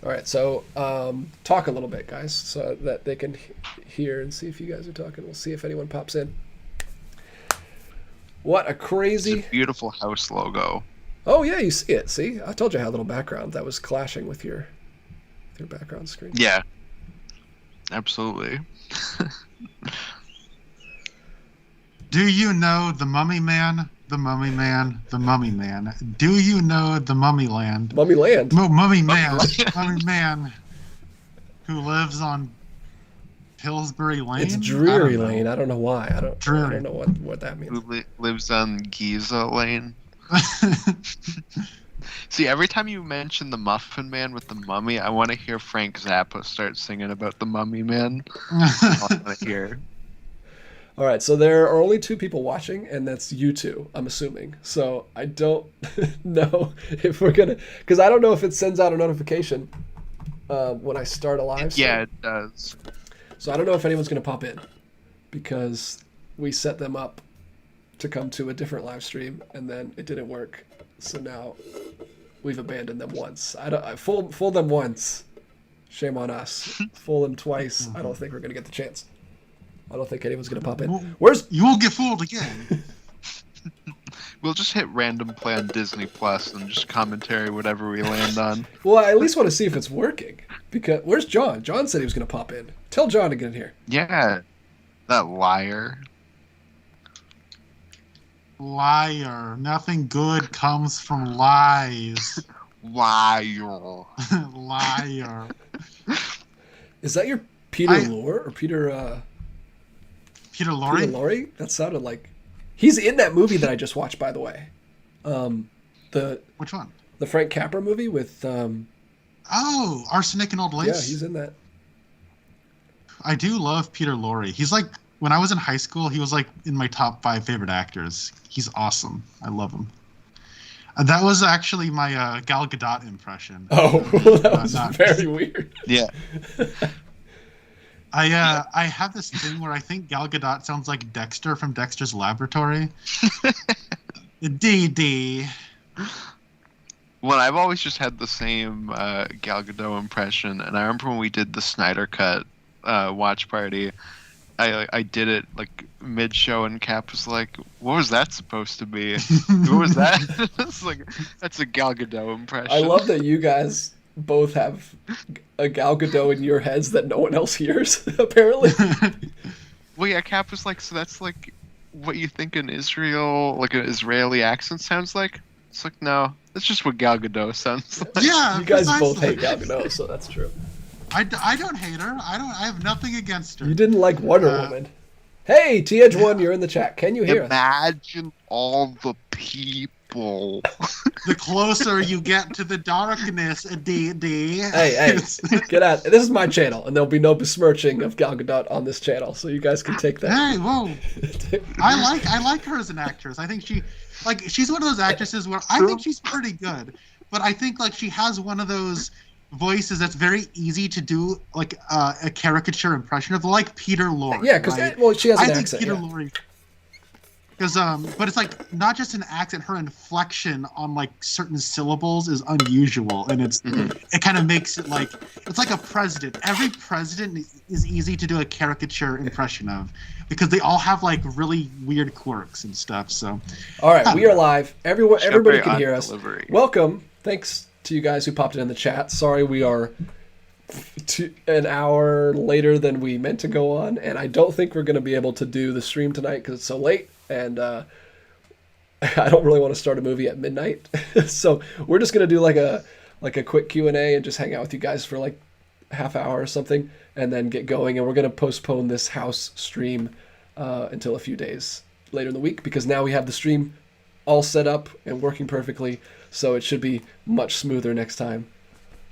All right, so talk a little bit, guys, so that they can hear and see if you guys are talking. We'll see if anyone pops in. What a It's a crazy... beautiful house logo. Oh, yeah, you see it. See? I told you I had a little background that was clashing with your background screen. Yeah, absolutely. Do you know the Mummy Man? The Mummy Man, the Mummy Man. Do you know the Mummy Land? Mummy Land. Mummy Man, Mummy Man, who lives on Pillsbury Lane? It's Drury Lane. I don't know why. I don't know what that means. Who lives on Giza Lane? See, every time you mention the Muffin Man with the mummy, I want to hear Frank Zappa start singing about the Mummy Man. I want to hear. All right, so there are only 2 people watching, and that's you two, I'm assuming. So I don't know if we're going to... Because I don't know if it sends out a notification when I start a live stream. Yeah, it does. So I don't know if anyone's going to pop in, because we set them up to come to a different live stream, and then it didn't work. So now we've abandoned them once. I fool them once. Shame on us. Fool them twice. I don't think we're going to get the chance. I don't think anyone's going to pop in. You won't get fooled again. We'll just hit random play on Disney Plus and just commentary whatever we land on. Well, I at least want to see if it's working. Because where's John? John said he was going to pop in. Tell John to get in here. Yeah, that liar. Liar. Nothing good comes from lies. Liar. Liar. Is that your Peter Lorre or Peter... Peter Lorre? Peter Lorre? That sounded like... He's in that movie that I just watched, by the way. Which one? The Frank Capra movie with... Arsenic and Old Lace? Yeah, he's in that. I do love Peter Lorre. He's like... When I was in high school, he was like in my top 5 favorite actors. He's awesome. I love him. That was actually my Gal Gadot impression. Oh, that was very weird. Yeah. I have this thing where I think Gal Gadot sounds like Dexter from Dexter's Laboratory. DD. Well, I've always just had the same Gal Gadot impression, and I remember when we did the Snyder Cut watch party, I did it like mid-show, and Cap was like, "What was that supposed to be? Who was that?" It's like, that's a Gal Gadot impression. I love that you guys both have a Gal Gadot in your heads that no one else hears, apparently. Well, yeah, Cap was like, so that's like what you think an Israeli accent sounds like? It's like, no, that's just what Gal Gadot sounds like. Yeah, you guys both hate Gal Gadot, so that's true. I don't hate her. I have nothing against her. You didn't like Wonder Woman. Hey, TH1, you're in the chat. Can you hear us? Imagine all the people. The closer you get to the darkness, D. Hey, get out. This is my channel, and there'll be no besmirching of Gal Gadot on this channel, so you guys can take that. Hey, whoa. I like her as an actress. I think she's one of those actresses where I think she's pretty good, but I think like she has one of those voices that's very easy to do, like a caricature impression of, like Peter Lorre. Yeah, because she has an accent. I think Peter Lorre. Because but it's like not just an accent, her inflection on like certain syllables is unusual, and it kind of makes it like it's like a president. Every president is easy to do a caricature impression of because they all have like really weird quirks and stuff. So, all right, we are live. Everybody can hear us. Delivery. Welcome. Thanks to you guys who popped in the chat. Sorry we are an hour later than we meant to go on, and I don't think we're going to be able to do the stream tonight because it's so late, and I don't really want to start a movie at midnight. So we're just going to do like a quick Q&A and just hang out with you guys for like half hour or something, and then get going, and we're going to postpone this house stream until a few days later in the week, because now we have the stream all set up and working perfectly, so it should be much smoother next time.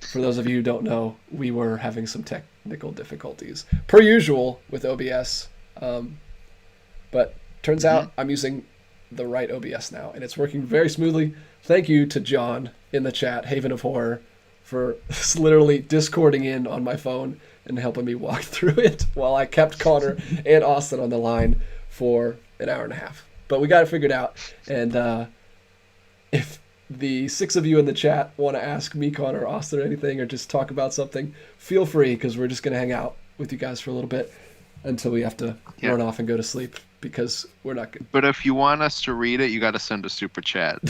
For those of you who don't know, we were having some technical difficulties, per usual, with OBS. But turns out I'm using the right OBS now, and it's working very smoothly. Thank you to John in the chat, Haven of Horror, for literally discording in on my phone and helping me walk through it while I kept Connor and Austin on the line for an hour and a half. But we got it figured out, and if the 6 of you in the chat want to ask me, Connor, or Austin, or anything, or just talk about something, feel free, because we're just going to hang out with you guys for a little bit until we have to run off and go to sleep, because we're not good. But if you want us to read it, you got to send a super chat.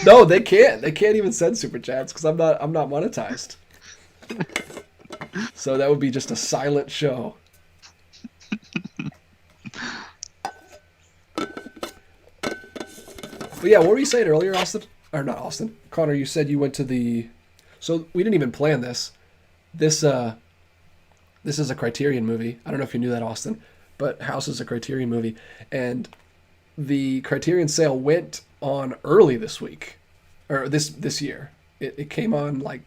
No, they can't. They can't even send super chats because I'm not monetized. So that would be just a silent show. But yeah, what were you saying earlier, Austin? Or not Austin. Connor, you said you went to the... So we didn't even plan this. This is a Criterion movie. I don't know if you knew that, Austin, but House is a Criterion movie. And the Criterion sale went on early this week. Or this year. It came on like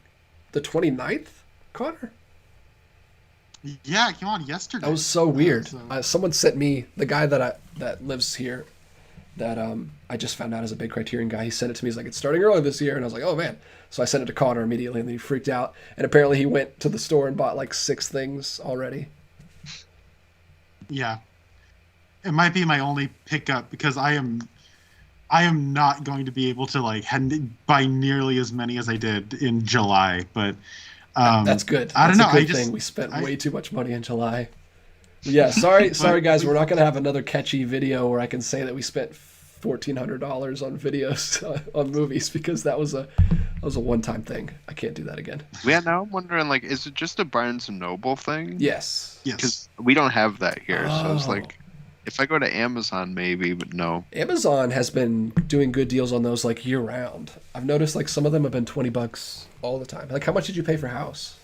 the 29th, Connor? Yeah, it came on yesterday. That was so weird. Someone sent me, the guy that lives here, that I just found out is a big Criterion guy. He sent it to me. He's like, it's starting early this year. And I was like, oh, man. So I sent it to Connor immediately, and then he freaked out. And apparently he went to the store and bought like 6 things already. Yeah. It might be my only pickup because I am not going to be able to buy nearly as many as I did in July. But that's good. I don't know. That's a good thing. We spent way too much money in July. Yeah, sorry guys. We're not going to have another catchy video where I can say that we spent $1,400 on videos on movies, because that was a one-time thing. I can't do that again. Yeah, now I'm wondering, is it just a Barnes & Noble thing? Yes. Because we don't have that here. So it's like, if I go to Amazon, maybe, but no. Amazon has been doing good deals on those year-round. I've noticed some of them have been $20 all the time. How much did you pay for House?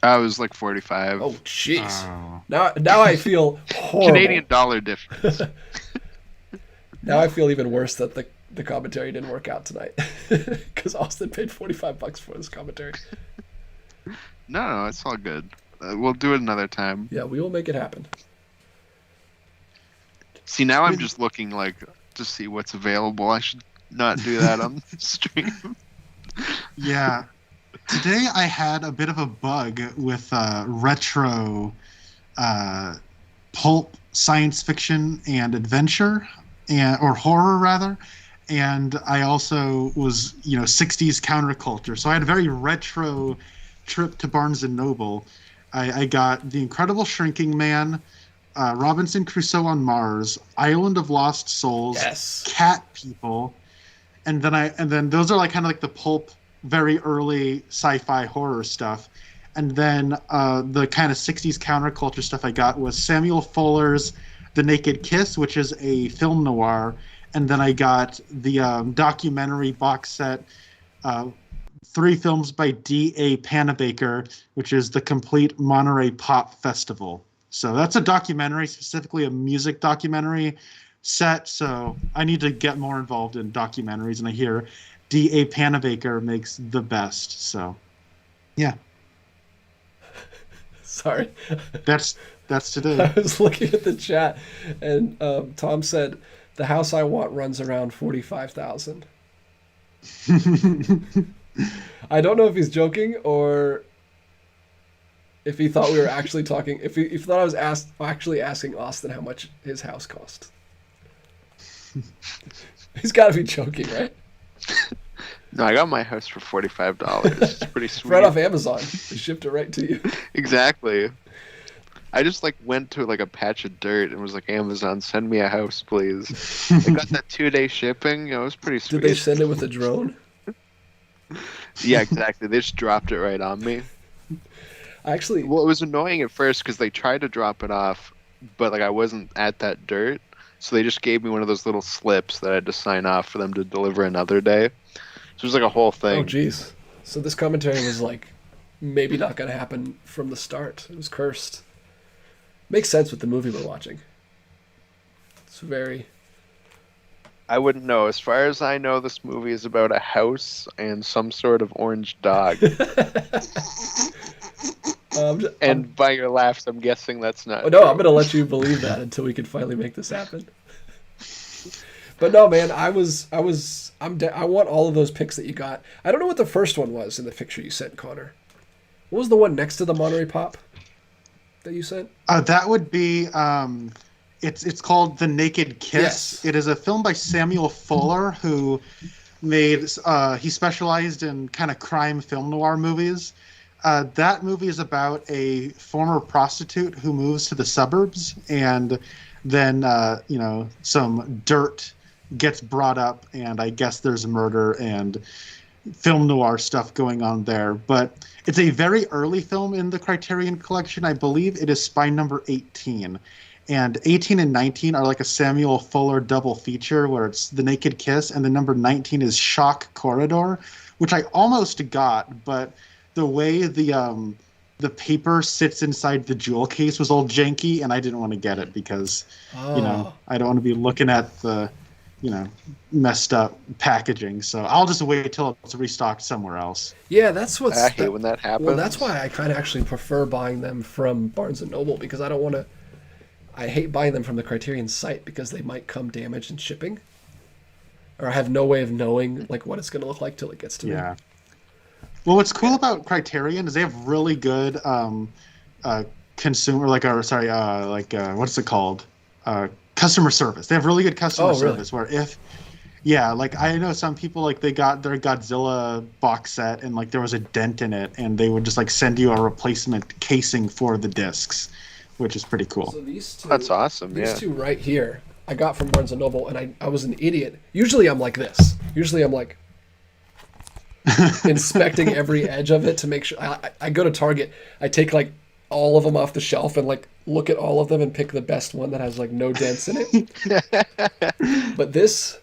I was like 45. Oh, jeez. Now I feel horrible. Canadian dollar difference. Now I feel even worse that the commentary didn't work out tonight, because Austin paid $45 for this commentary. No, it's all good. We'll do it another time. Yeah, we will make it happen. See, now I'm just looking to see what's available. I should not do that on the stream. Yeah. Today I had a bit of a bug with retro pulp science fiction and adventure, or horror rather. And I also was, 60s counterculture. So I had a very retro trip to Barnes & Noble. I got The Incredible Shrinking Man, Robinson Crusoe on Mars, Island of Lost Souls, yes. Cat People, and then those are kind of the pulp, very early sci-fi horror stuff. And then the kind of 60s counterculture stuff I got was Samuel Fuller's The Naked Kiss, which is a film noir. And then I got the documentary box set, 3 films by D.A. Panabaker, which is The Complete Monterey Pop Festival. So that's a documentary, specifically a music documentary set. So I need to get more involved in documentaries, and I hear D.A. Panabaker makes the best. So, yeah. Sorry. That's today. I was looking at the chat, and Tom said, the house I want runs around $45,000. I don't know if he's joking or if he thought we were actually talking. If he thought I was actually asking Austin how much his house cost. He's got to be joking, right? No, I got my house for $45. It's pretty sweet. Right off Amazon. They shipped it right to you. Exactly. I just went to a patch of dirt and was like, Amazon, send me a house, please. I got that 2-day shipping. It was pretty sweet. Did they send it with a drone? Yeah, exactly. They just dropped it right on me. Actually, well, it was annoying at first because they tried to drop it off, but I wasn't at that dirt, so they just gave me one of those little slips that I had to sign off for them to deliver another day. So it was a whole thing. Oh, jeez. So this commentary was maybe not going to happen from the start. It was cursed. Makes sense with the movie we're watching. It's very... I wouldn't know. As far as I know, this movie is about a house and some sort of orange dog. And by your laughs, I'm guessing that's not no, true. I'm going to let you believe that until we can finally make this happen. But no, man, I want all of those pics that you got. I don't know what the first one was in the picture you sent, Connor. What was the one next to the Monterey Pop that you sent? That would be It's called The Naked Kiss. Yes. It is a film by Samuel Fuller, who he specialized in kind of crime film noir movies. That movie is about a former prostitute who moves to the suburbs, and then some dirt gets brought up, and I guess there's murder and film noir stuff going on there. But it's a very early film in the Criterion Collection. I believe it is spine number 18. And 18 and 19 are like a Samuel Fuller double feature where it's The Naked Kiss, and the number 19 is Shock Corridor, which I almost got, but the way the paper sits inside the jewel case was all janky, and I didn't want to get it because, I don't want to be looking at the, messed up packaging. So I'll just wait till it's restocked somewhere else. Yeah, that's what's... I hate when that happens. Well, that's why I kind of actually prefer buying them from Barnes & Noble, because I don't want to... I hate buying them from the Criterion site because they might come damaged in shipping. Or I have no way of knowing like what it's going to look like till it gets to me. Yeah. Well, what's cool about Criterion is they have really good consumer, what's it called? Customer service. They have really good customer service where I know some people like they got their Godzilla box set and like there was a dent in it, and they would just like send you a replacement casing for the discs, which is pretty cool. So these two, that's awesome. These two right here, I got from Barnes & Noble, and I was an idiot. Usually I'm like this. Usually I'm like inspecting every edge of it to make sure. I go to Target, I take like all of them off the shelf and like look at all of them and pick the best one that has like no dents in it. But this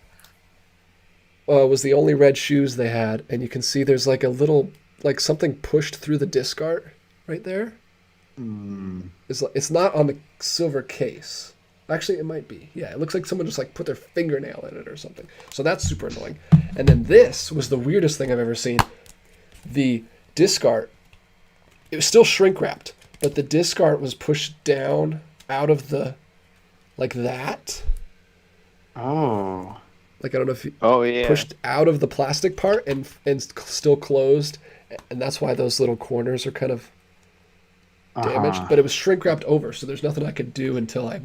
was the only red shoes they had, and you can see there's like a little, like something pushed through the disc art right there. It's not on the silver case. Actually, it might be. Yeah, it looks like someone just like put their fingernail in it or something. So that's super annoying. And then this was the weirdest thing I've ever seen. The disc art, it was still shrink wrapped, but the disc art was pushed down out of the, like that. Oh. Like, I don't know if you pushed out of the plastic part and still closed. And that's why those little corners are kind of damaged. But it was shrink wrapped over, so there's nothing I could do until I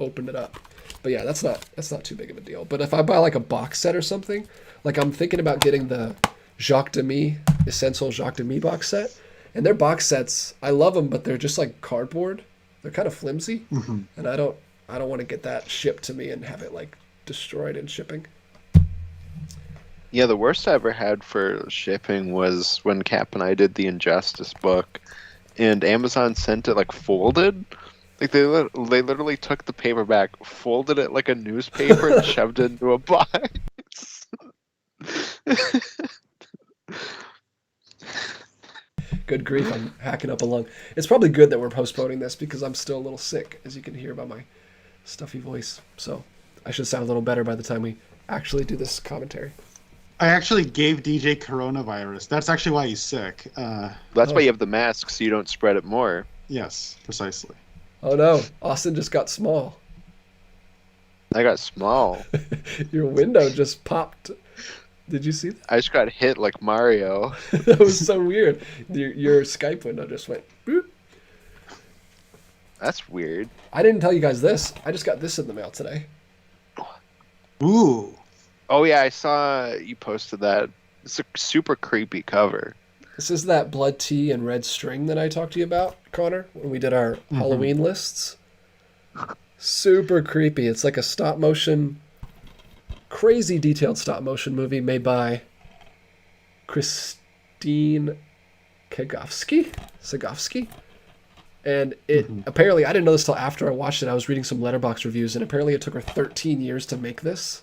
opened it up. But yeah, that's not too big of a deal. But if I buy like a box set or something, like I'm thinking about getting the Jacques Demy Essential Jacques Demy box set, and their box sets, I love them, but they're just like cardboard. They're kind of flimsy, and I don't want to get that shipped to me and have it like destroyed in shipping. Yeah, the worst I ever had for shipping was when Cap and I did the Injustice book, and Amazon sent it like folded. Like they literally took the paperback, folded it like a newspaper, and shoved it into a box. Good grief, I'm hacking up a lung. It's probably good that we're postponing this because I'm still a little sick, as you can hear by my stuffy voice. So I should sound a little better by the time we actually do this commentary. I actually gave DJ coronavirus. That's actually why he's sick. That's why you have the mask, so you don't spread it more. Yes, precisely. Oh no, Austin just got small. I got small. Your window just popped. Did you see that? I just got hit like Mario. That was so weird. Your Skype window just went boop. That's weird. I didn't tell you guys this. I just got this in the mail today. Ooh. Oh yeah, I saw you posted that. It's a super creepy cover. This is that blood tea and red string that I talked to you about, Connor, when we did our Halloween lists. Super creepy. It's like a stop motion, crazy detailed stop motion movie made by Christine Sagovsky. And it apparently, I didn't know this till after I watched it. I was reading some Letterboxd reviews, and apparently it took her 13 years to make this.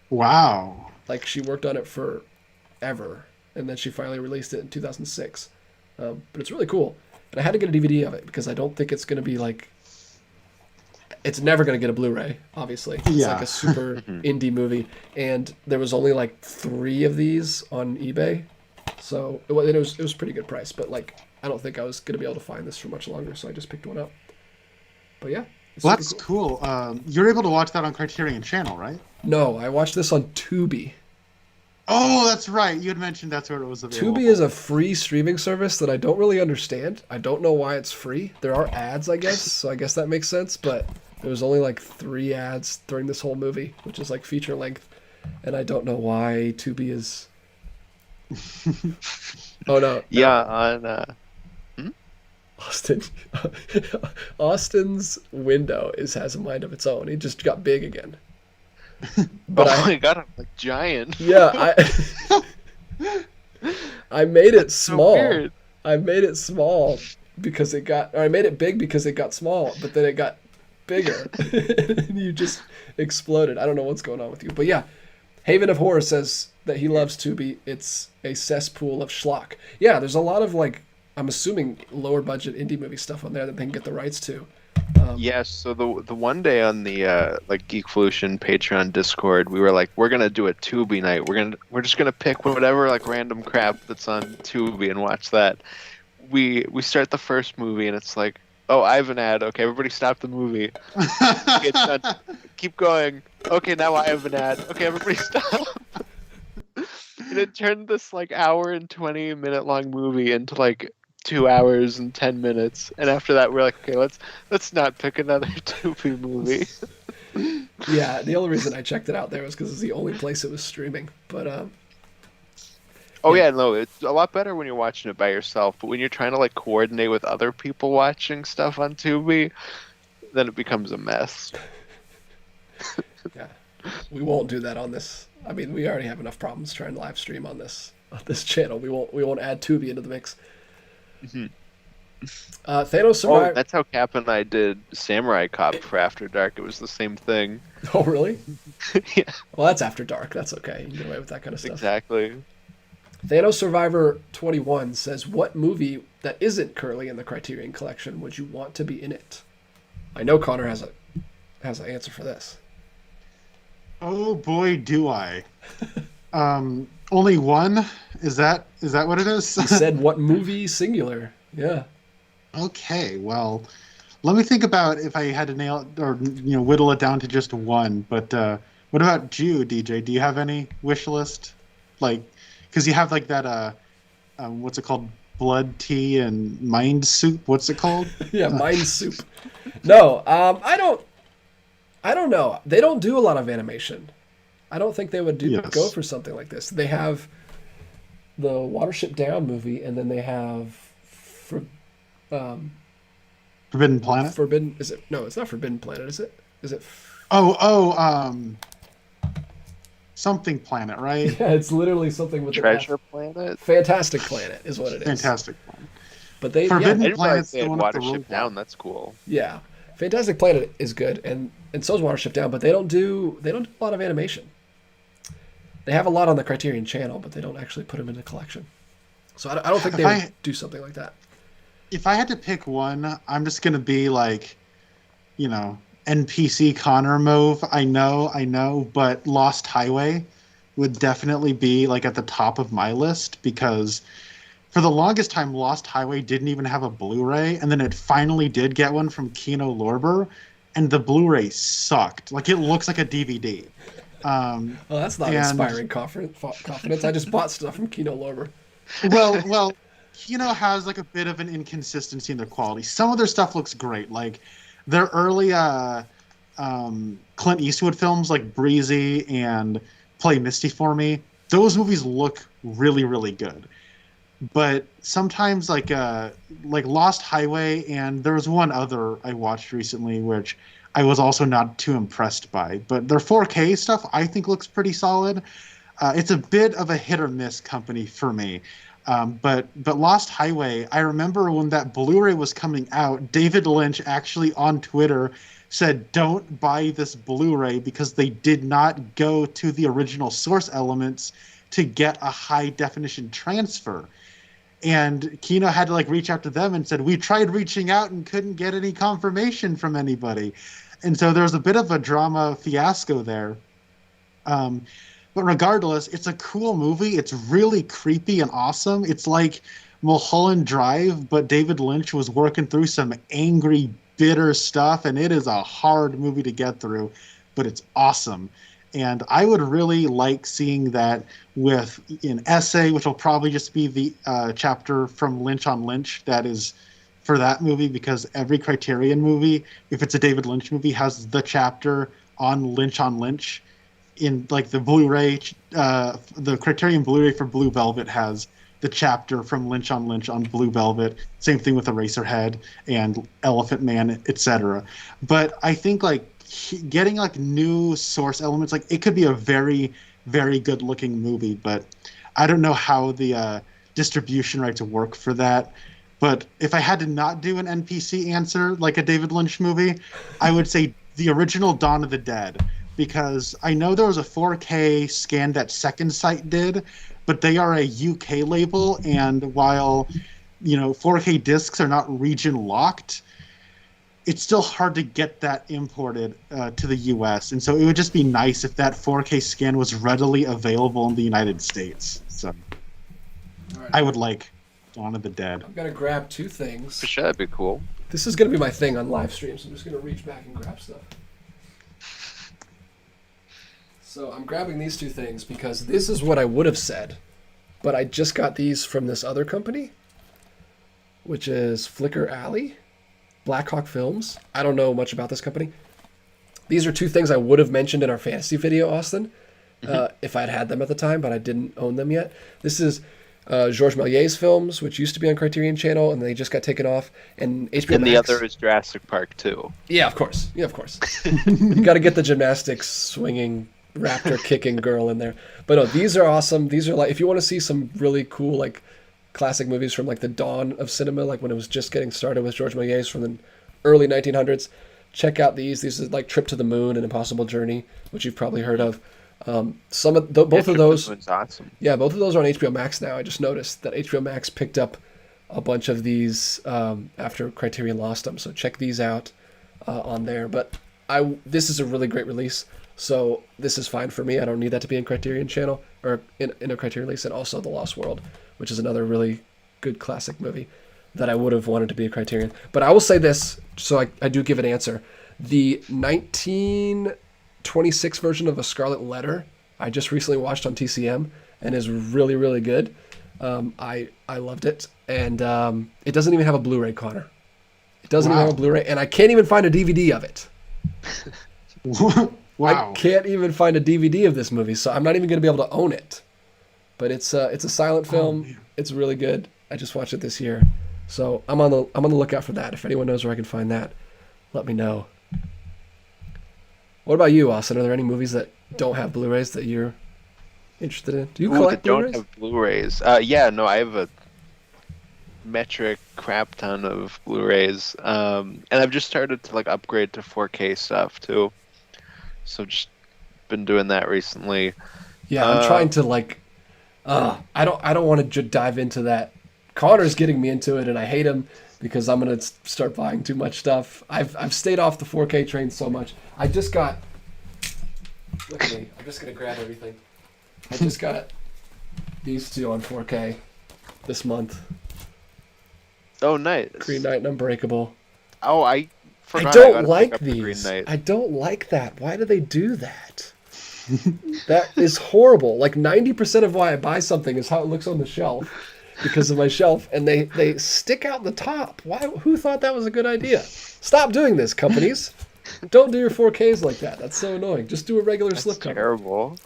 Wow. Like, she worked on it forever, and then she finally released it in 2006. But it's really cool. And I had to get a DVD of it because I don't think it's going to be like... It's never going to get a Blu-ray, obviously. It's like a super indie movie. And there was only like 3 of these on eBay. So it was a pretty good price. But like, I don't think I was going to be able to find this for much longer, so I just picked one up. But yeah. Well, that's cool. You're able to watch that on Criterion Channel, right? No, I watched this on Tubi. Oh, that's right. You had mentioned that's where it was available. Tubi is a free streaming service that I don't really understand. I don't know why it's free. There are ads, I guess, so I guess that makes sense. But There was only like 3 ads during this whole movie, which is like feature length, and I don't know why Tubi is. Oh no! Yeah, on Austin, Austin's window has a mind of its own. He just got big again. But oh my god, I'm like giant. yeah, I made it small. So weird. I made it small because it got, or I made it big because it got small, but then it got bigger. And you just exploded. I don't know what's going on with you. But yeah, Haven of Horror says that he loves Tubi. It's a cesspool of schlock. Yeah, there's a lot of like, I'm assuming lower budget indie movie stuff on there that they can get the rights to. Yes, so the one day on the like Geekvolution Patreon Discord, we were like, we're gonna do a Tubi night. We're just gonna pick whatever like random crap that's on Tubi and watch that. We start the first movie and it's like, oh, I have an ad. Okay, everybody stop the movie. Okay, it's done. Keep going. Okay, now I have an ad. Okay, everybody stop. And it turned this like hour and 20-minute long movie into like 2 hours and 10 minutes, and after that we're like, okay, let's not pick another Tubi movie. Yeah, the only reason I checked it out there was because it's the only place it was streaming. But Oh yeah, no, it's a lot better when you're watching it by yourself, but when you're trying to like coordinate with other people watching stuff on Tubi, then it becomes a mess. yeah, we won't do that on this. I mean, we already have enough problems trying to live stream on this channel. We won't add Tubi into the mix. Mm-hmm. Thanos survived. Oh, that's how Cap and I did Samurai Cop for After Dark. It was the same thing. Oh, really? Yeah, Well, that's After Dark. That's okay. You can get away with that kind of stuff. exactly. Thanos Survivor 21 says, what movie that isn't currently in the Criterion Collection would you want to be in it? I know Connor has an answer for this. Oh boy, do I. Only one? Is that what it is? He said, what movie singular? Yeah. Okay, well, let me think about if I had to nail it or whittle it down to just one. But what about you, DJ? Do you have any wish list? Like, because you have like that what's it called? Blood tea and mind soup. What's it called? Yeah, Mind Soup. No, I don't know. They don't do a lot of animation. I don't think they would go for something like this. They have the Watership Down movie, and then they have Forbidden Planet. Forbidden. Is it? No, it's not Forbidden Planet. Is it? Is it? Something Planet, right? Yeah, it's literally something with Treasure Planet? Fantastic Planet is what it is. Fantastic Planet. But they Forbidden I didn't realize Planet's they the had one with the Watership robot. Down. That's cool. Yeah, Fantastic Planet is good, and so is Watership Down. But they don't do a lot of animation. They have a lot on the Criterion channel, but they don't actually put them in the collection. So I don't think they would do something like that. If I had to pick one, I'm just gonna be like, NPC Connor move. I know, but Lost Highway would definitely be like at the top of my list because for the longest time, Lost Highway didn't even have a Blu-ray, and then it finally did get one from Kino Lorber, and the Blu-ray sucked. Like, it looks like a DVD. Well, that's not inspiring confidence. I just bought stuff from Kino Lorber. Well, Kino has like a bit of an inconsistency in their quality. Some of their stuff looks great, like their early Clint Eastwood films, like Breezy and Play Misty for Me. Those movies look really, really good. But sometimes, like Lost Highway, and there was one other I watched recently, which I was also not too impressed by. But their 4K stuff, I think, looks pretty solid. It's a bit of a hit or miss company for me. But Lost Highway, I remember when that Blu-ray was coming out, David Lynch actually on Twitter said, don't buy this Blu-ray because they did not go to the original source elements to get a high definition transfer. And Kino had to reach out to them and said, we tried reaching out and couldn't get any confirmation from anybody. And so there was a bit of a drama fiasco there. But regardless, it's a cool movie. It's really creepy and awesome. It's like Mulholland Drive, but David Lynch was working through some angry, bitter stuff, and it is a hard movie to get through, but it's awesome. And I would really like seeing that with an essay, which will probably just be the chapter from Lynch on Lynch that is for that movie because every Criterion movie, if it's a David Lynch movie, has the chapter on Lynch in like the Blu-ray, the Criterion Blu-ray for Blue Velvet has the chapter from Lynch on Blue Velvet. Same thing with Eraserhead and Elephant Man, etc. But I think like getting like new source elements, like it could be a very, very good looking movie, but I don't know how the distribution rights work for that. But if I had to not do an NPC answer like a David Lynch movie, I would say the original Dawn of the Dead, because I know there was a 4K scan that Second Sight did, but they are a UK label, and while 4K discs are not region locked, it's still hard to get that imported to the US. And so it would just be nice if that 4K scan was readily available in the United States. So right. I would like Dawn of the Dead. I'm gonna grab two things. For sure, that'd be cool. This is gonna be my thing on live streams. I'm just gonna reach back and grab stuff. So I'm grabbing these two things because this is what I would have said, but I just got these from this other company, which is Flicker Alley, Blackhawk Films. I don't know much about this company. These are two things I would have mentioned in our fantasy video, Austin, if I'd had them at the time, but I didn't own them yet. This is Georges Méliès films, which used to be on Criterion Channel, and they just got taken off. And HBO And Max. the other is Jurassic Park 2. Yeah, of course. You got to get the gymnastics swinging raptor kicking girl in there. But no, these are awesome. These are like, if you want to see some really cool like classic movies from like the dawn of cinema, like when it was just getting started with Georges Méliès from the early 1900s, check out these. These are like Trip to the Moon and Impossible Journey, which you've probably heard of. Both of those. Awesome. Yeah, both of those are on HBO Max now. I just noticed that HBO Max picked up a bunch of these after Criterion lost them. So check these out on there. But this is a really great release. So this is fine for me. I don't need that to be in Criterion Channel or in a Criterion release. And also The Lost World, which is another really good classic movie that I would have wanted to be a Criterion. But I will say this, so I do give an answer. The 1926 version of A Scarlet Letter I just recently watched on TCM and is really, really good. I loved it. And it doesn't even have a Blu-ray, Connor. It doesn't even have a Blu-ray. And I can't even find a DVD of it. Wow. I can't even find a DVD of this movie, so I'm not even going to be able to own it. But it's a silent film. It's really good. I just watched it this year. So I'm on the lookout for that. If anyone knows where I can find that, let me know. What about you, Austin? Are there any movies that don't have Blu-rays that you're interested in? Do you collect Blu-rays? Don't have Blu-rays. Yeah, no, I have a metric crap ton of Blu-rays. And I've just started to like upgrade to 4K stuff too. So just been doing that recently. Yeah, I'm trying to like. I don't want to dive into that. Connor's getting me into it, and I hate him because I'm gonna start buying too much stuff. I've stayed off the 4K train so much. I just got. Look at me. I'm just gonna grab everything. I just got these two on 4K this month. Oh, nice. Green Knight and Unbreakable. Oh, I forgot. I I don't gotta like pick up the Green these. Knight. I don't like that. Why do they do that? That is horrible. Like 90% of why I buy something is how it looks on the shelf because of my shelf, and they stick out the top. Why? Who thought that was a good idea? Stop doing this, companies. Don't do your 4Ks like that. That's so annoying. Just do a regular slipcover. Terrible.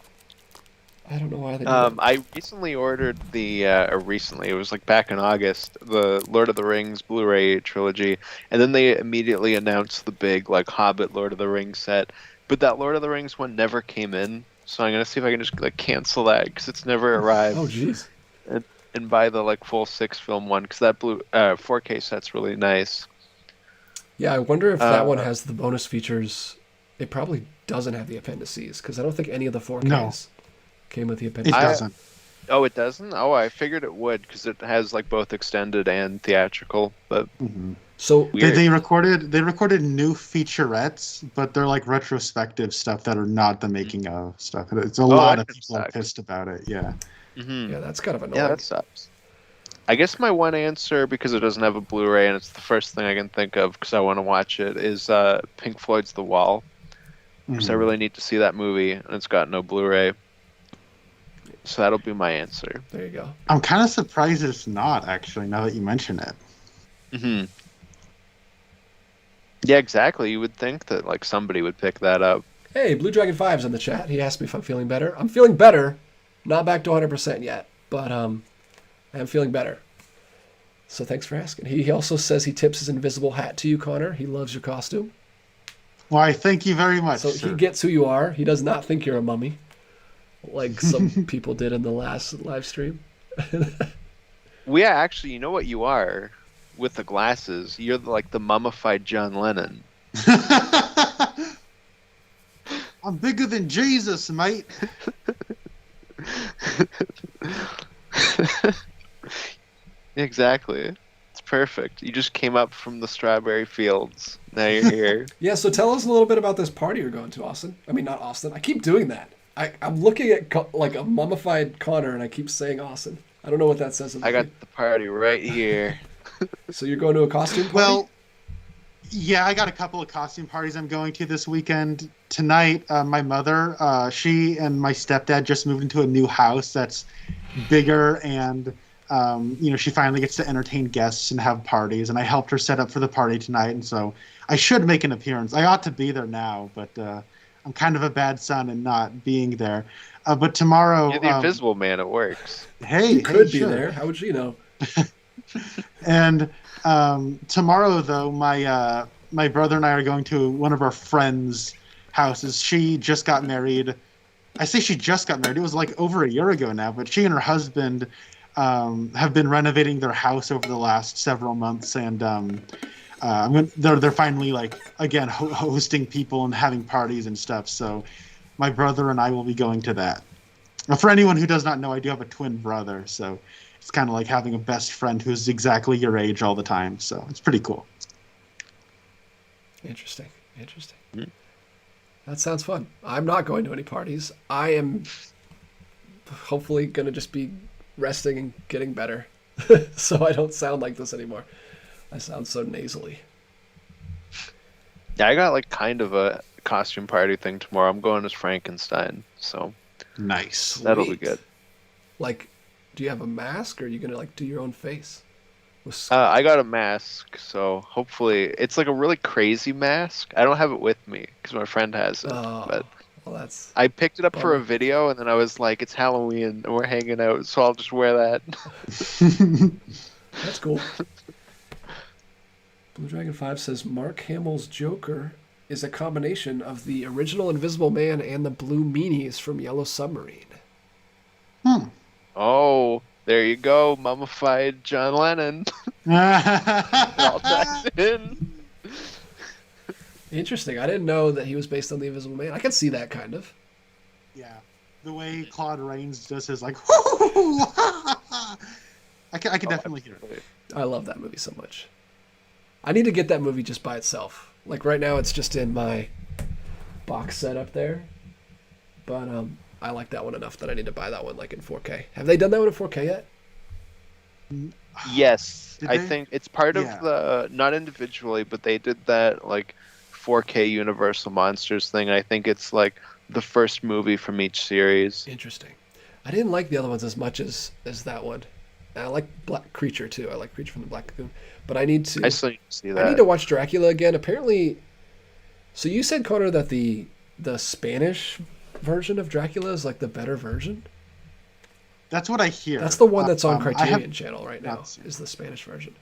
I don't know why they do that. I recently ordered it was like back in August, the Lord of the Rings Blu-ray trilogy, and then they immediately announced the big like Hobbit Lord of the Rings set, but that Lord of the Rings one never came in, so I'm gonna see if I can just like cancel that because it's never arrived. Oh jeez. And buy the like full 6-film one because that 4K set's really nice. Yeah, I wonder if that one has the bonus features. It probably doesn't have the appendices because I don't think any of the 4Ks came with the It appendices. doesn't. Oh, it doesn't? Oh, I figured it would because it has like both extended and theatrical. But So They recorded new featurettes, but they're like retrospective stuff that are not the making of stuff. It's a lot of people are pissed about it. Yeah. yeah, that's kind of annoying. Yeah, that sucks. I guess my one answer, because it doesn't have a Blu-ray and it's the first thing I can think of because I want to watch it, is Pink Floyd's The Wall. Because I really need to see that movie, and it's got no Blu-ray. So that'll be my answer. There you go. I'm kind of surprised it's not, actually, now that you mention it. Yeah, exactly. You would think that like somebody would pick that up. Hey, Blue Dragon 5's in the chat. He asked me if I'm feeling better. I'm feeling better. Not back to 100% yet, but I am feeling better. So thanks for asking. He also says he tips his invisible hat to you, Connor. He loves your costume. Why, thank you very much, So sir. he gets who you are. He does not think you're a mummy, like some people did in the last live stream. Well, yeah, actually, you know what you are with the glasses? You're like the mummified John Lennon. I'm bigger than Jesus, mate. Exactly. It's perfect. You just came up from the strawberry fields. Now you're here. Yeah, so tell us a little bit about this party you're going to, Austin. I mean, not Austin. I keep doing that. I'm looking at like a mummified Connor, and I keep saying Austin. I don't know what that says. I got the party right here. So you're going to a costume party? Well, yeah, I got a couple of costume parties I'm going to this weekend. Tonight, my mother, she and my stepdad just moved into a new house that's bigger, and she finally gets to entertain guests and have parties. And I helped her set up for the party tonight, and so I should make an appearance. I ought to be there now, but I'm kind of a bad son and not being there. But tomorrow, You're the Invisible Man. It works. Hey, you could be sure. there. How would she know? And tomorrow, though, my brother and I are going to one of our friends' houses. She just got married. I say she just got married. It was like over a year ago now, but she and her husband have been renovating their house over the last several months, and they're finally like again hosting people and having parties and stuff. So my brother and I will be going to that. Now, for anyone who does not know, I do have a twin brother, so it's kind of like having a best friend who's exactly your age all the time. So it's pretty cool. Interesting. That sounds fun. I'm not going to any parties. I am hopefully going to just be resting and getting better so I don't sound like this anymore. I sound so nasally. Yeah, I got like kind of a costume party thing tomorrow. I'm going as Frankenstein, so Nice. that'll be good. Like, do you have a mask, or are you going to like do your own face? I got a mask, so hopefully it's like a really crazy mask. I don't have it with me because my friend has it, but well, that's I picked it up for a bummer. video, and then I was like, "It's Halloween, and we're hanging out, so I'll just wear that." That's cool. Blue Dragon 5 says Mark Hamill's Joker is a combination of the original Invisible Man and the Blue Meanies from Yellow Submarine. Oh, there you go, mummified John Lennon. All tucked in. Interesting. I didn't know that he was based on the Invisible Man. I can see that kind of. Yeah, the way Claude Rains does his like, I can definitely hear it. I love that movie so much. I need to get that movie just by itself. Like right now, it's just in my box set up there. But I like that one enough that I need to buy that one like in 4K. Have they done that one in 4K yet? Yes, Did I they? think it's part of Yeah. the not individually, but they did that like 4K Universal Monsters thing. I think it's like the first movie from each series. Interesting. I didn't like the other ones as much as that one. And I like Black Creature too. I like Creature from the Black Lagoon. But I need to I still need to see I that. need to watch Dracula again. Apparently, so you said, Connor, that the Spanish version of Dracula is like the better version? That's what I hear. That's the one that's on I have Criterion Channel right now. not seen Is the Spanish version?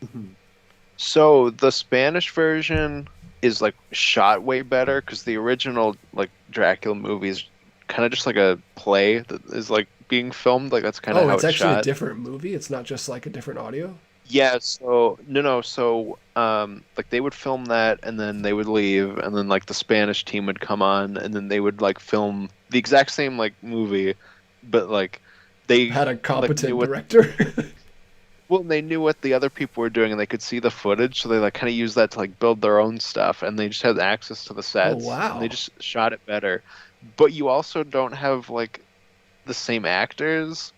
So the Spanish version is like shot way better because the original like Dracula movie is kind of just like a play that is like being filmed. Like that's kind of Oh, how it's it's actually a shot. different movie. It's not just like a different audio. Yeah, so no, so like they would film that and then they would leave and then like the Spanish team would come on and then they would like film the exact same like movie, but like they Had a knew competent what- director. well, they knew what the other people were doing and they could see the footage, so they like kind of used that to like build their own stuff and they just had access to the sets. wow. And they just shot it better. But you also don't have like the same actors.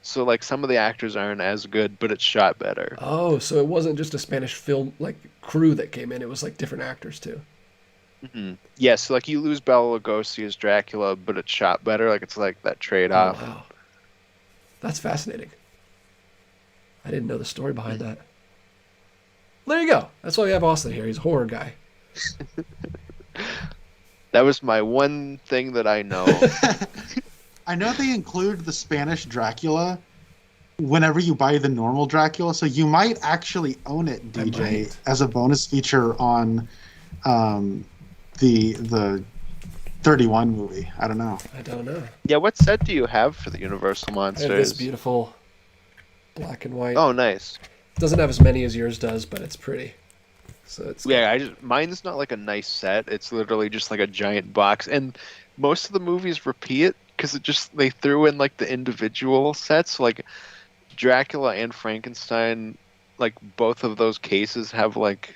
So like some of the actors aren't as good, but it's shot better. Oh, so it wasn't just a Spanish film like crew that came in. It was like different actors too. Yeah, so like you lose Bela Lugosi as Dracula, but it's shot better. Like it's like that Oh, trade-off. wow. That's fascinating. I didn't know the story behind that. There you go. That's why we have Austin here. He's a horror guy. That was my one thing that I know. I know they include the Spanish Dracula whenever you buy the normal Dracula, so you might actually own it, DJ, as a bonus feature on the 31 movie. I don't know. Yeah, what set do you have for the Universal Monsters? I have this beautiful black and white. Oh, nice. Doesn't have as many as yours does, but it's pretty. So it's mine's not like a nice set. It's literally just like a giant box, and most of the movies repeat because they threw in like the individual sets, like Dracula and Frankenstein. Like both of those cases have like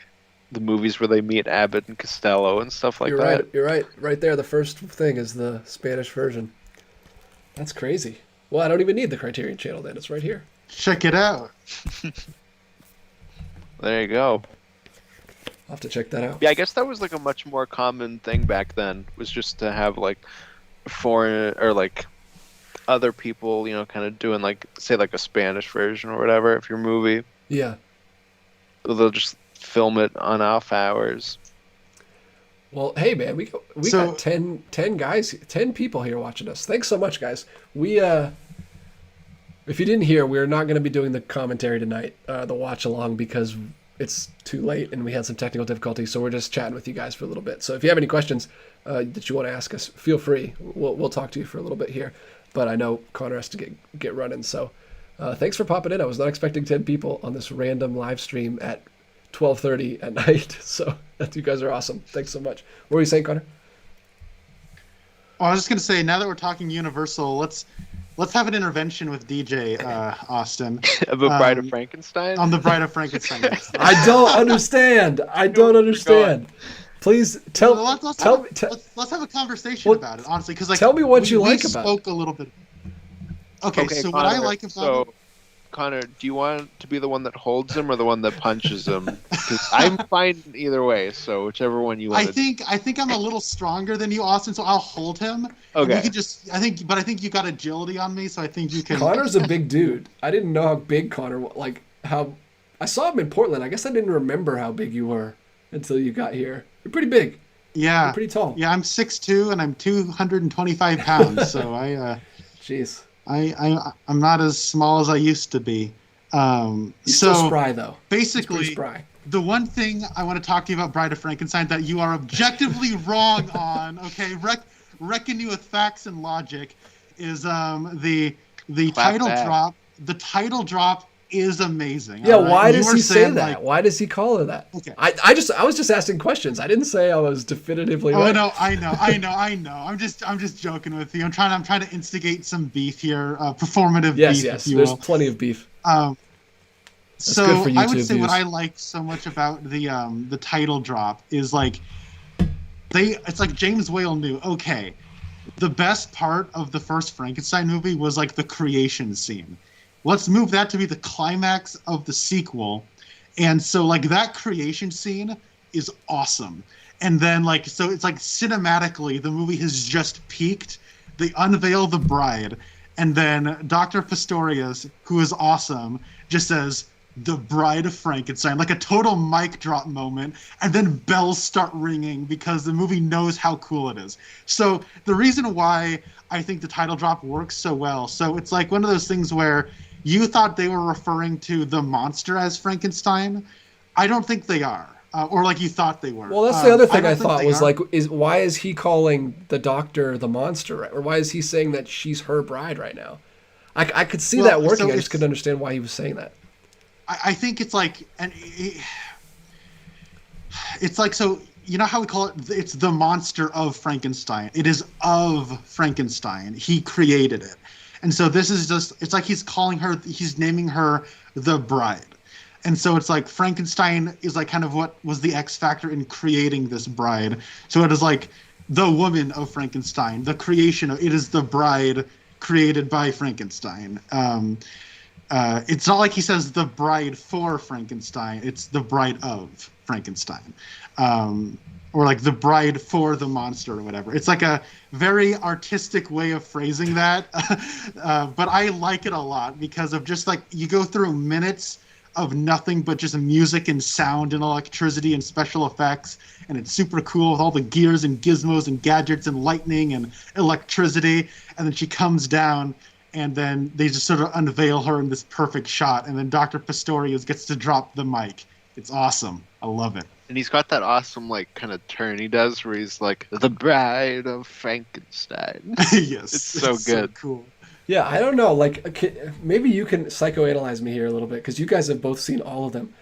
the movies where they meet Abbott and Costello and stuff like that. You're right. Right there, the first thing is the Spanish version. That's crazy. Well, I don't even need the Criterion channel then. It's right here. Check it out. There you go. I'll have to check that out. Yeah, I guess that was like a much more common thing back then, was just to have like foreign or like other people, kind of doing like, say like a Spanish version or whatever of your movie. Yeah. They'll just film it on off hours. Well, hey man, we got 10 guys, 10 people here watching us. Thanks so much, guys. We if you didn't hear, we're not going to be doing the commentary tonight, the watch along, because it's too late and we had some technical difficulties, so we're just chatting with you guys for a little bit. So if you have any questions that you want to ask us, feel free. We'll talk to you for a little bit here. But I know Connor has to get running, so thanks for popping in. I was not expecting 10 people on this random live stream at 12:30 at night. So you guys are awesome. Thanks so much. What were you saying, Connor? Oh, I was just going to say, now that we're talking Universal, let's have an intervention with DJ Austin. Of a Bride of Frankenstein? On the Bride of Frankenstein. I don't understand. Please tell me. Let's have a conversation about it, honestly, because like, tell me what you like about it. We spoke a little bit. Okay, so Connor, what I like about it. Connor, do you want to be the one that holds him or the one that punches him? Because I'm fine either way, so whichever one you want. I think I'm a little stronger than you, Austin, so I'll hold him. Okay. You could I think you got agility on me, so I think you can. Connor's a big dude. I didn't know how big Connor was. Like how I saw him in Portland. I guess I didn't remember how big you were until you got here. You're pretty big. Yeah. You're pretty tall. Yeah, I'm 6'2" and I'm 225 pounds, so I. Jeez. I'm not as small as I used to be. You're still spry, though. Basically, spry. The one thing I want to talk to you about Bride of Frankenstein that you are objectively wrong on, okay, reckon you with facts and logic, is the title drop. The title drop is amazing. Yeah, right? Why does he say that? Like, why does he call her that? Okay. I was just asking questions. I didn't say I was definitively right. Oh no, I know. I'm just joking with you. I'm trying to instigate some beef here, performative beef. Yes, there's plenty of beef. So I would say what I like so much about the title drop is like it's like James Whale knew, okay, the best part of the first Frankenstein movie was like the creation scene. Let's move that to be the climax of the sequel. And so like that creation scene is awesome. And then like, so it's like cinematically the movie has just peaked. They unveil the bride. And then Dr. Pistorius, who is awesome, just says, "The Bride of Frankenstein," like a total mic drop moment. And then bells start ringing because the movie knows how cool it is. So the reason why I think the title drop works so well. So it's like one of those things where you thought they were referring to the monster as Frankenstein. I don't think they are. Or like you thought they were. Well, that's the other thing I thought was like, why is he calling the doctor the monster, right? Or why is he saying that she's her bride right now? I could see that working. I just couldn't understand why he was saying that. I think it's like, it's like, so you know how we call it? It's the monster of Frankenstein. It is of Frankenstein. He created it. And so this is just, it's like he's naming her the bride. And so it's like Frankenstein is like kind of what was the X factor in creating this bride. So it is like the woman of Frankenstein, the creation of, it is the bride created by Frankenstein. It's not like he says the bride for Frankenstein. It's the bride of Frankenstein. Or like the bride for the monster or whatever. It's like a very artistic way of phrasing that. But I like it a lot because of just like you go through minutes of nothing but just music and sound and electricity and special effects, and it's super cool with all the gears and gizmos and gadgets and lightning and electricity. And then she comes down, and then they just sort of unveil her in this perfect shot, and then Dr. Pistorius gets to drop the mic. It's awesome. I love it. And he's got that awesome, like, kind of turn he does where he's like, the bride of Frankenstein. Yes. It's so good. So cool. Yeah, I don't know. Like, maybe you can psychoanalyze me here a little bit, because you guys have both seen all of them.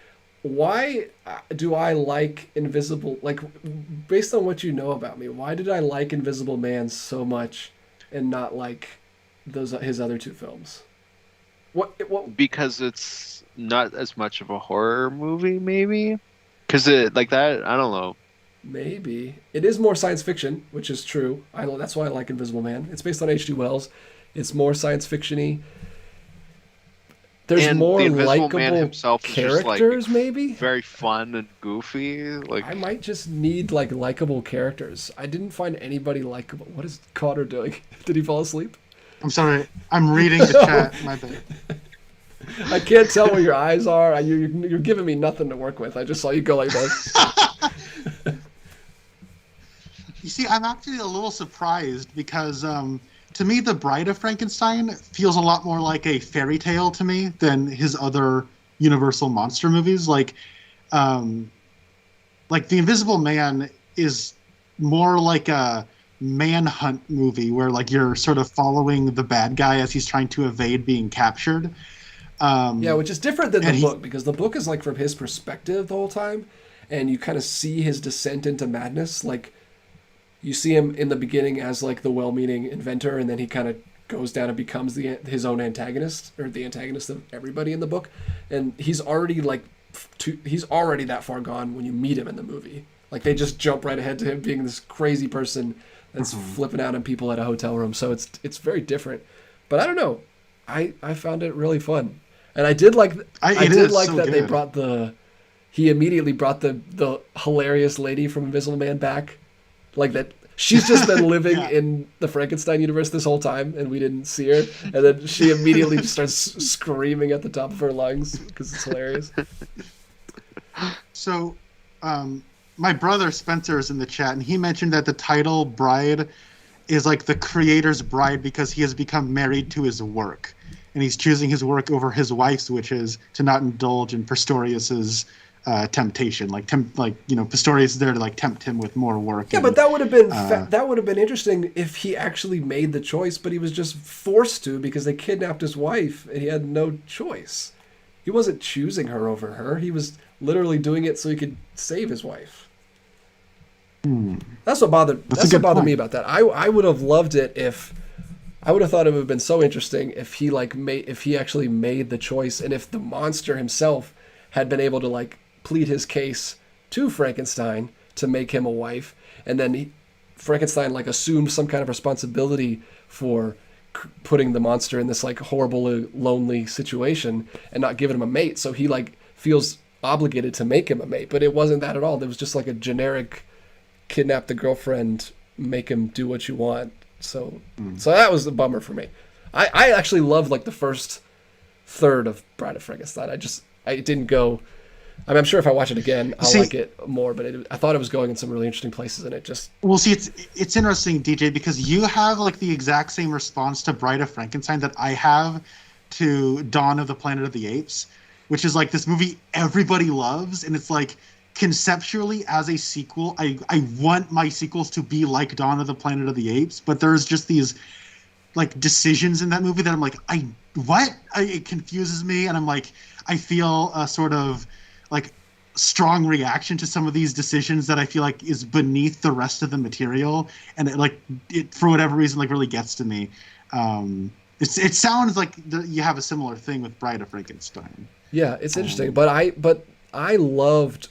Why do I like Invisible? Like, based on what you know about me, why did I like Invisible Man so much and not like his other two films? What? Because it's not as much of a horror movie, maybe? Because it, like that, I don't know. Maybe. It is more science fiction, which is true. That's why I like Invisible Man. It's based on H.G. Wells. It's more science fiction-y. There's more likable characters, maybe? Very fun and goofy. Like, I might just need, like, likable characters. I didn't find anybody likable. What is Cotter doing? Did he fall asleep? I'm sorry. I'm reading the chat. My bad. I can't tell where your eyes are. You're giving me nothing to work with. I just saw you go like this. You see, I'm actually a little surprised because to me, The Bride of Frankenstein feels a lot more like a fairy tale to me than his other Universal monster movies. Like The Invisible Man is more like a manhunt movie where like you're sort of following the bad guy as he's trying to evade being captured. Yeah, which is different than the book, because the book is like from his perspective the whole time, and you kind of see his descent into madness. Like, you see him in the beginning as like the well-meaning inventor, and then he kind of goes down and becomes his own antagonist, or the antagonist of everybody in the book. And he's already he's already that far gone when you meet him in the movie. Like, they just jump right ahead to him being this crazy person that's flipping out on people at a hotel room. So it's very different. But I don't know. I found it really fun. And I did like that they brought he immediately brought the hilarious lady from Invisible Man back. Like, that she's just been living in the Frankenstein universe this whole time, and we didn't see her. And then she immediately just starts screaming at the top of her lungs because it's hilarious. So, my brother Spencer is in the chat, and he mentioned that the title Bride is like the creator's bride because he has become married to his work. And he's choosing his work over his wife's, which is to not indulge in Pistorius's temptation. Pistorius is there to like tempt him with more work. Yeah, but that would have been interesting if he actually made the choice, but he was just forced to because they kidnapped his wife and he had no choice. He wasn't choosing her over her. He was literally doing it so he could save his wife. That's what bothered me about that. I would have loved it if. I would have thought it would have been so interesting if he actually made the choice, and if the monster himself had been able to like plead his case to Frankenstein to make him a wife, and then Frankenstein like assumed some kind of responsibility for putting the monster in this like horrible lonely situation and not giving him a mate, so he like feels obligated to make him a mate. But it wasn't that at all. There was just like a generic kidnap the girlfriend, make him do what you want. So that was a bummer for me. I actually loved like the first third of Bride of Frankenstein. I didn't go. I mean, I'm sure if I watch it again, I'll like it more. But I thought it was going in some really interesting places, and it just. Well, see, it's interesting, DJ, because you have like the exact same response to Bride of Frankenstein that I have to Dawn of the Planet of the Apes, which is like this movie everybody loves, and it's like. Conceptually, as a sequel, I want my sequels to be like Dawn of the Planet of the Apes, but there's just these like decisions in that movie that I'm like, it confuses me, and I'm like, I feel a sort of like strong reaction to some of these decisions that I feel like is beneath the rest of the material, and it for whatever reason like really gets to me. It sounds like you have a similar thing with Bride of Frankenstein. Yeah, it's interesting, but I loved.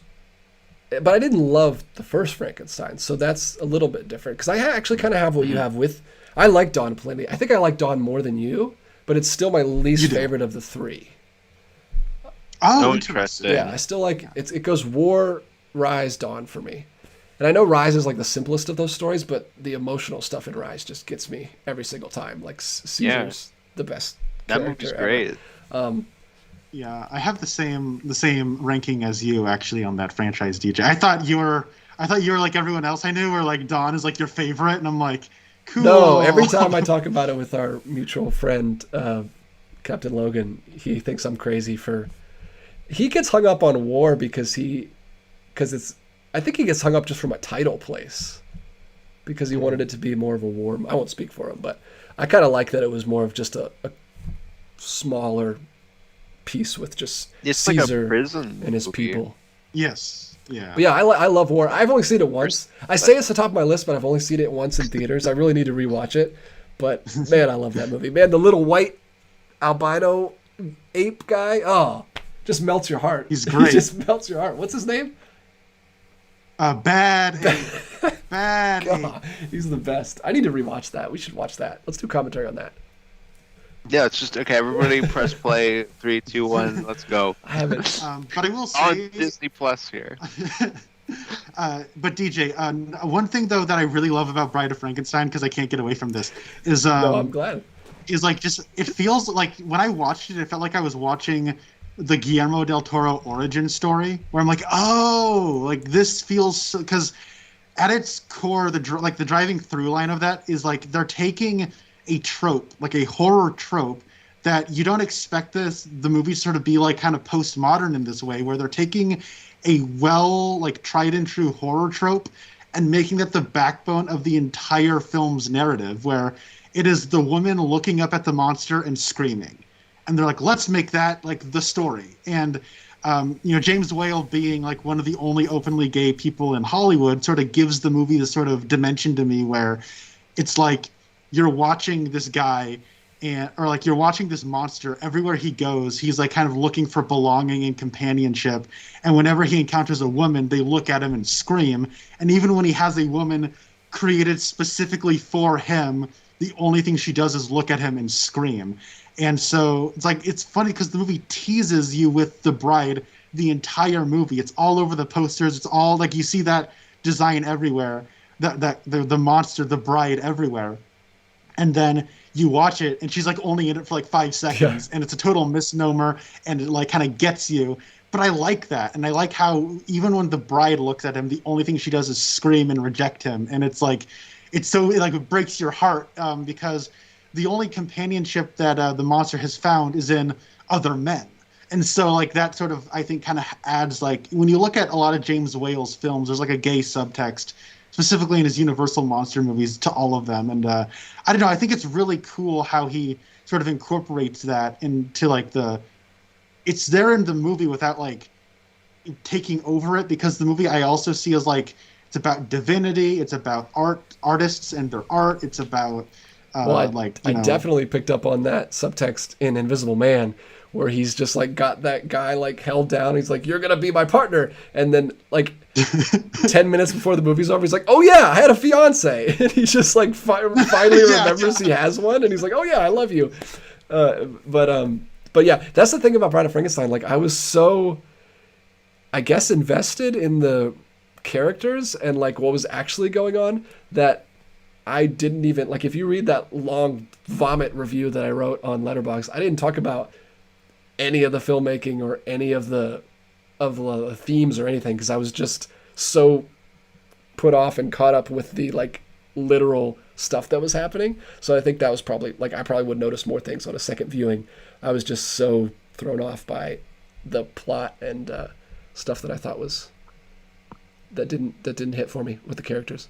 But I didn't love the first Frankenstein, so that's a little bit different. Because I actually kind of have what you have with... I like Dawn plenty. I think I like Dawn more than you, but it's still my least favorite of the three. Oh, interesting. Yeah, I still like... It goes War, Rise, Dawn for me. And I know Rise is like the simplest of those stories, but the emotional stuff in Rise just gets me every single time. Like, Caesar's the best That movie's great. Yeah, I have the same ranking as you actually on that franchise, DJ. I thought you were like everyone else I knew, or like Dawn is like your favorite, and I'm like, cool. No, every time I talk about it with our mutual friend, Captain Logan, he thinks I'm crazy for. He gets hung up on war because it's. I think he gets hung up just for my title place, because he wanted it to be more of a war. I won't speak for him, but I kind of like that it was more of just a smaller piece with just It's Caesar like a prison and his movie. people. Yes. Yeah. But yeah, I love War. I've only seen it once. I say it's the top of my list, but I've only seen it once in theaters. I really need to rewatch it. But man, I love that movie. Man, the little white albino ape guy, oh, just melts your heart. He's great. He just melts your heart. What's his name? Bad ape. Bad ape. God, he's the best. I need to rewatch that. We should watch that. Let's do commentary on that. Yeah, it's just okay. Everybody, press play. 3, 2, 1. Let's go. I haven't. But I will On say, Disney Plus here. but DJ, one thing though that I really love about Bride of Frankenstein, because I can't get away from this, is No, I'm glad. is like just it feels like when I watched it, it felt like I was watching the Guillermo del Toro origin story, where I'm like, oh, like this feels because at its core, the driving through line of that is like they're taking a trope, like a horror trope that you don't expect the movie sort of be like kind of postmodern in this way, where they're taking a like tried and true horror trope and making it the backbone of the entire film's narrative, where it is the woman looking up at the monster and screaming. And they're like, let's make that like the story. And James Whale being like one of the only openly gay people in Hollywood sort of gives the movie this sort of dimension to me where it's like you're watching this guy or like you're watching this monster everywhere he goes. He's like kind of looking for belonging and companionship. And whenever he encounters a woman, they look at him and scream. And even when he has a woman created specifically for him, the only thing she does is look at him and scream. And so it's funny because the movie teases you with the bride the entire movie. It's all over the posters. It's all like you see that design everywhere, the monster, the bride everywhere. And then you watch it and she's like only in it for like 5 seconds, and it's a total misnomer, and it like kind of gets you. But I like that, and I like how even when the bride looks at him, the only thing she does is scream and reject him. And it's like it breaks your heart because the only companionship that the monster has found is in other men. And so like that sort of, I think, kind of adds, like when you look at a lot of James Whale's films, there's like a gay subtext, specifically in his Universal monster movies, to all of them. And I don't know, I think it's really cool how he sort of incorporates that into like it's there in the movie without like taking over it, because the movie I also see as like, it's about divinity, it's about artists and their art, it's about I definitely picked up on that subtext in Invisible Man, where he's just like got that guy like held down. He's like, "You're gonna be my partner," and then like 10 minutes before the movie's over, he's like, "Oh yeah, I had a fiance," and he just like finally remembers he has one, and he's like, "Oh yeah, I love you." But yeah, that's the thing about Bride of Frankenstein. Like I was so, I guess, invested in the characters and like what was actually going on that I didn't even like. If you read that long vomit review that I wrote on Letterboxd, I didn't talk about any of the filmmaking or any of the themes or anything, because I was just so put off and caught up with the like literal stuff that was happening. So I think that was probably like, I probably would notice more things on a second viewing. I was just so thrown off by the plot and stuff that I thought was that didn't hit for me with the characters.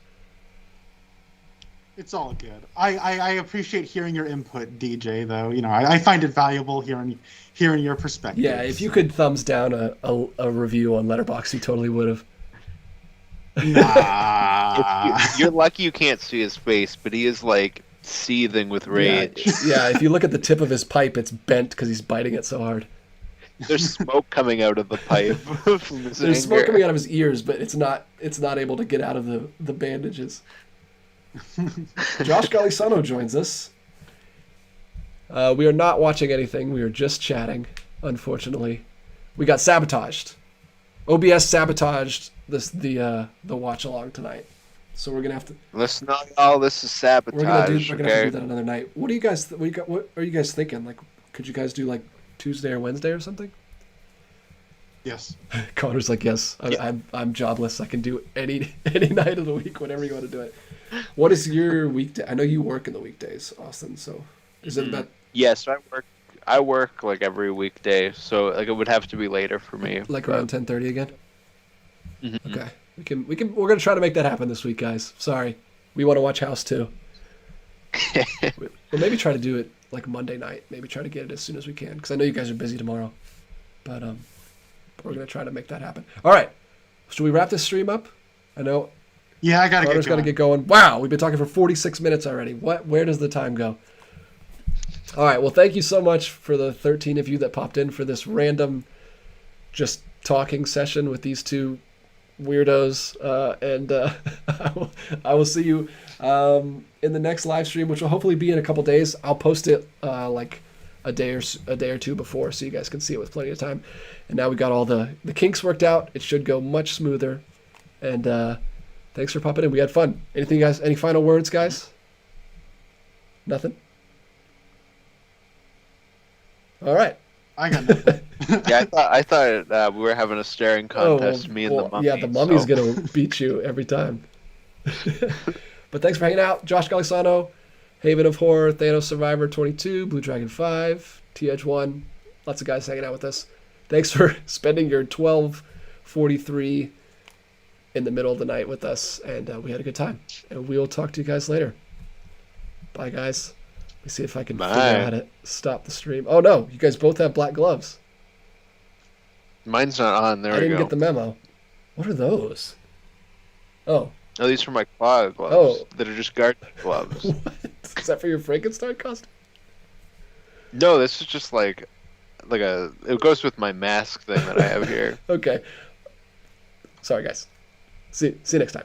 It's all good. I appreciate hearing your input, DJ, though. I find it valuable hearing your perspective. Yeah, if you could thumbs down a review on Letterboxd, you totally would have. Nah. You're lucky you can't see his face, but he is like seething with rage. Yeah, if you look at the tip of his pipe, it's bent because he's biting it so hard. There's smoke coming out of the pipe. There's smoke coming out of his ears, but it's not able to get out of the bandages. Josh Galisano joins us. We are not watching anything. We are just chatting, unfortunately. We got sabotaged. OBS sabotaged the watch along tonight. So we're gonna have to listen. All this is sabotage. We're gonna have to do that another night. What are you guys thinking? Like, could you guys do like Tuesday or Wednesday or something? Yes. Connor's like, yes, I'm jobless. I can do any night of the week, whenever you want to do it. What is your weekday? I know you work in the weekdays, Austin. So is it that? Yes, I work like every weekday, so like it would have to be later for me. Like around 10:30 again? Mhm. Okay. We're gonna try to make that happen this week, guys. Sorry. We want to watch House too. We'll maybe try to do it like Monday night. Maybe try to get it as soon as we can, because I know you guys are busy tomorrow. But we're gonna try to make that happen. All right. Should we wrap this stream up? I know Yeah, I gotta Connor's get going. gotta get going. Wow, we've been talking for 46 minutes already. Where does the time go? All right. Well, thank you so much for the 13 of you that popped in for this random, just talking session with these two weirdos. And I will see you in the next live stream, which will hopefully be in a couple days. I'll post it like a day or two before, so you guys can see it with plenty of time. And now we got all the kinks worked out. It should go much smoother. And thanks for popping in. We had fun. Anything, guys? Any final words, guys? Nothing. All right. I got nothing. Yeah, I thought we were having a staring contest, me and the mummy. Yeah, the mummy's so. gonna beat you every time. But thanks for hanging out, Josh Galisano, Haven of Horror, Thanos Survivor 22, Blue Dragon 5, TH1. Lots of guys hanging out with us. Thanks for spending your 12:43 in the middle of the night with us, and we had a good time. And we will talk to you guys later. Bye, guys. Let me see if I can figure out how to stop the stream. Oh no, you guys both have black gloves. Mine's not on. There I we didn't go. get the memo. What are those? Oh. Oh, these are my claw gloves. Oh. That are just garden gloves. What? Is that for your Frankenstein costume? No, this is just like a. It goes with my mask thing that I have here. Okay. Sorry, guys. See you next time.